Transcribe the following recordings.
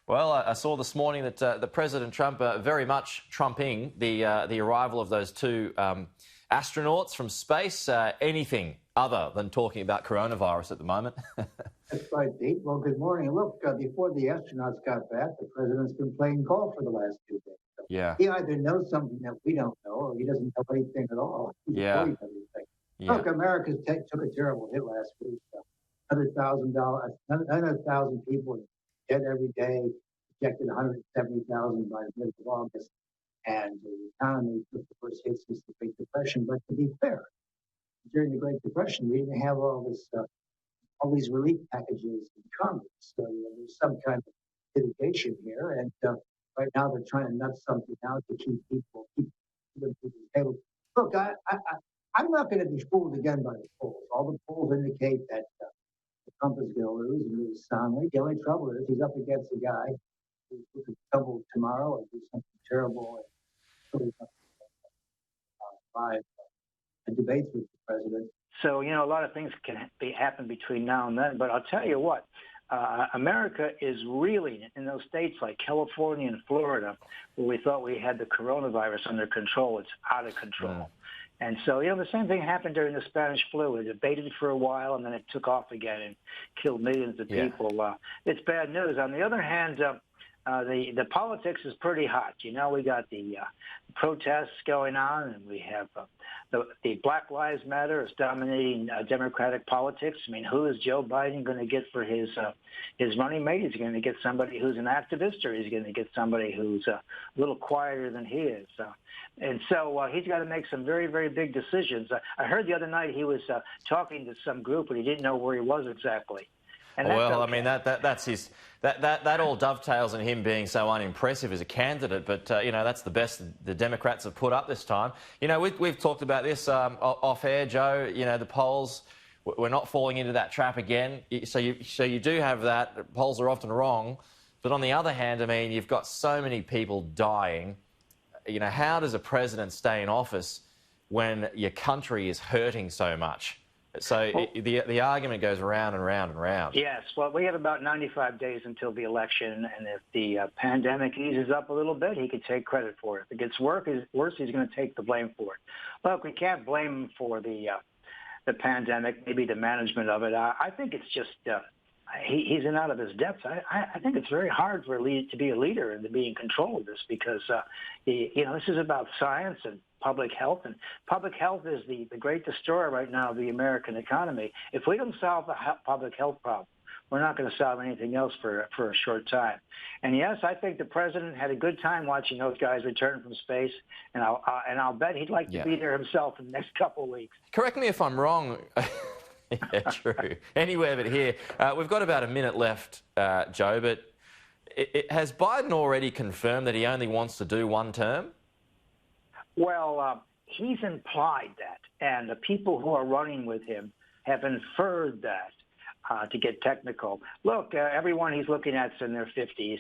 Well, I saw this morning that the President Trump very much trumping the arrival of those two astronauts from space. Anything other than talking about coronavirus at the moment. That's right, Pete. Well, good morning. Look, before the astronauts got back, the president's been playing golf for the last 2 days. So Yeah. he either knows something that we don't know, or he doesn't know anything at all. He's avoiding everything. Yeah. Look, America took a terrible hit last week. $100,000 people dead every day. Projected 170,000 by the middle of August, and the economy took the first hit since the Great Depression. But to be fair, during the Great Depression, we didn't have all these relief packages in Congress. So there's some kind of litigation here, and right now they're trying to nut something out to keep people the table. Look, I'm not going to be fooled again by the polls. All the polls indicate that Trump is going to lose and lose soundly. The only trouble is he's up against a guy who could double tomorrow or do something terrible and live debates with the president. So, a lot of things can happen between now and then. But I'll tell you what, America is reeling in those states like California and Florida, where we thought we had the coronavirus under control. It's out of control. Mm. And so, the same thing happened during the Spanish flu. It abated for a while, and then it took off again and killed millions of people. It's bad news. On the other hand, the politics is pretty hot. We got the protests going on, and we have the Black Lives Matter is dominating Democratic politics. I mean, who is Joe Biden going to get for his running mate? Is he going to get somebody who's an activist, or is he going to get somebody who's a little quieter than he is? And so he's got to make some very, very big decisions. I heard the other night he was talking to some group, but he didn't know where he was exactly. Well, okay. I mean, that's his. That all dovetails in him being so unimpressive as a candidate. But that's the best the Democrats have put up this time. We've talked about this off air, Joe. The polls. We're not falling into that trap again. So you do have that. The polls are often wrong. But on the other hand, I mean, you've got so many people dying. How does a president stay in office when your country is hurting so much? So the argument goes round and round and round. Yes. Well, we have about 95 days until the election, and if the pandemic eases up a little bit, he could take credit for it. If it gets worse, he's going to take the blame for it. Look, we can't blame him for the pandemic, maybe the management of it. I think it's just he's in out of his depth. I think it's very hard for to be a leader and to be in control of this because, this is about science and public health. And public health is the great destroyer right now of the American economy. If we don't solve the public health problem, we're not going to solve anything else for a short time. And yes, I think the president had a good time watching those guys return from space, and I'll bet he'd like to be there himself in the next couple of weeks. Correct me if I'm wrong. Yeah, true. Anywhere but here. We've got about a minute left, Joe, but has Biden already confirmed that he only wants to do one term? Well, he's implied that, and the people who are running with him have inferred that, to get technical. Look, everyone he's looking at is in their 50s,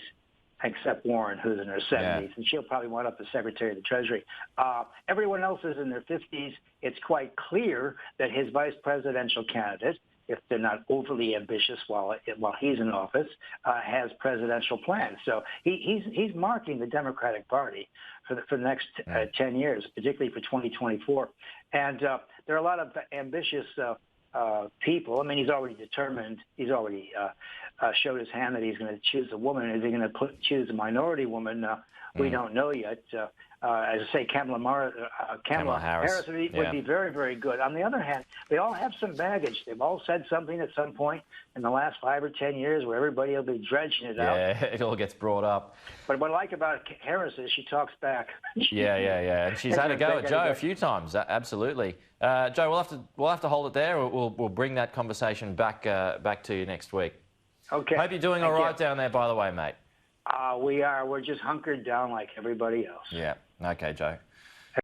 except Warren, who's in her 70s, and she'll probably wind up as Secretary of the Treasury. Everyone else is in their 50s. It's quite clear that his vice presidential candidate, if they're not overly ambitious while he's in office, has presidential plans. So he's marking the Democratic Party for the next 10 years, particularly for 2024. And there are a lot of ambitious people. I mean, he's already determined. He's already showed his hand that he's going to choose a woman. Is he going to choose a minority woman? We don't know yet. As I say, Kamala Harris would be very, very good. On the other hand, they all have some baggage. They've all said something at some point in the last 5 or 10 years where everybody will be dredging it out. Yeah, it all gets brought up. But what I like about Harris is she talks back. Yeah. And she's had a go at Joe a few times. Absolutely. Joe, we'll have to hold it there. We'll bring that conversation back to you next week. Okay. Hope you're doing all right down there, by the way, mate. We are. We're just hunkered down like everybody else. Yeah. Okay, Joe.